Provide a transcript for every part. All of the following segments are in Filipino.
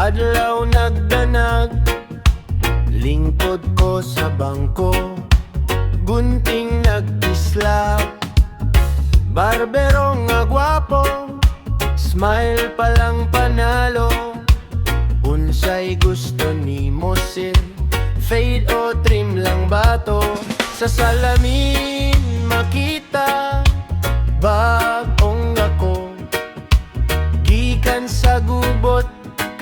Adlaw nagdanag, lingkod ko sa bangko, gunting nag-islap, barbero nga gwapo, smile palang panalo. Unsay gusto nimo sir, fade o trim lang bato? Sa salamin makita, bagong ako, gikan sa gubot,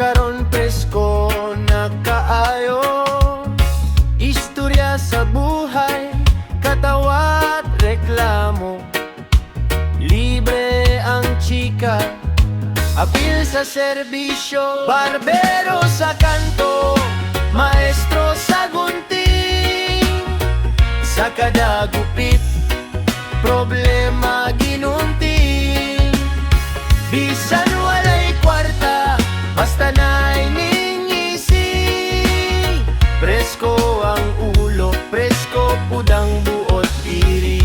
karon presko na kaayo. Istorya sa buhay, katawat reklamo, libre ang chika, apil sa serbisyo. Barbero sa kanto, maestro sa gunting, sa kada gupit, problema ginunting. Bisan walay kwarta, basta na'y ningisi, presko ang ulo, presko pudang buot diri.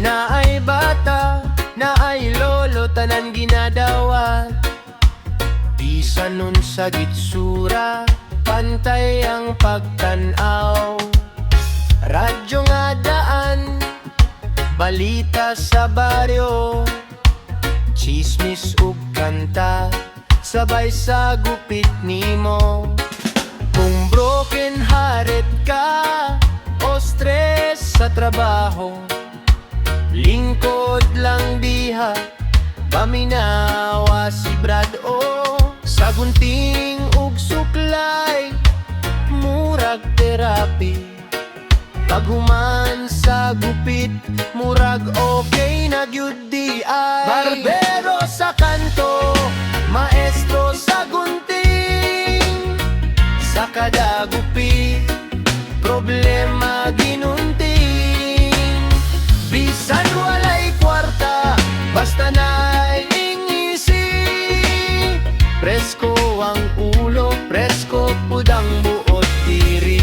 Naay bata, naay lolo, tanan ginadawat, bisan nun sa gitsura, pantay ang pagtanaw. Radyo nga daan, balita sa baryo, chismis ug kanta, sabay sa gupit nimo. Kung broken hearted ka o stress sa trabaho, lingkod lang diha, paminawa si Brad O. Sa gunting ug suklay, murag therapy, paghuman sa gupit, murag okay na gyud di ay. Barbero sa kanto, maestro sa gunting, sa kada gupit, problema ginunting. Bisan walay kwarta, basta na'y ingisi, presko ang ulo, presko pudang buot diri.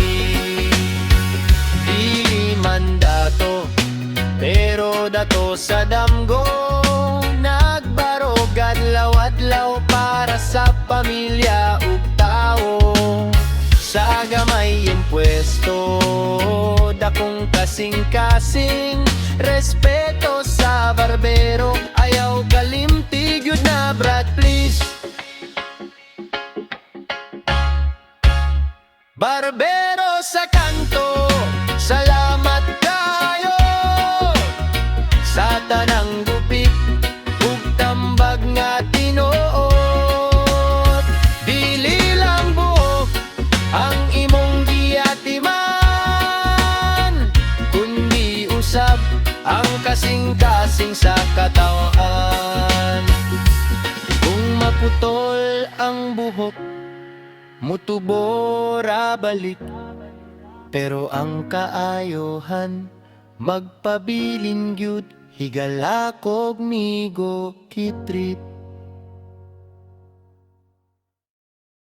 Di man dato, pero dato sa damgo, nagbarog adlaw-adlaw para sa pamilya ug tao. Sa gamay impuesto, dakong kasing-kasing, respeto sa barbero, ayaw kalimtig yun na Brad please. Barbero sa kanto, salamat kayo sa tanang gupit ug tambag nga tinuot. Dili lang buok ang imong giatiman, kundi usab ang kasing-kasing sa katawan. Kung maputol ang buhok, mutubora balik, pero ang kaayohan, magpabilin gyud, higala kog migo kitrip.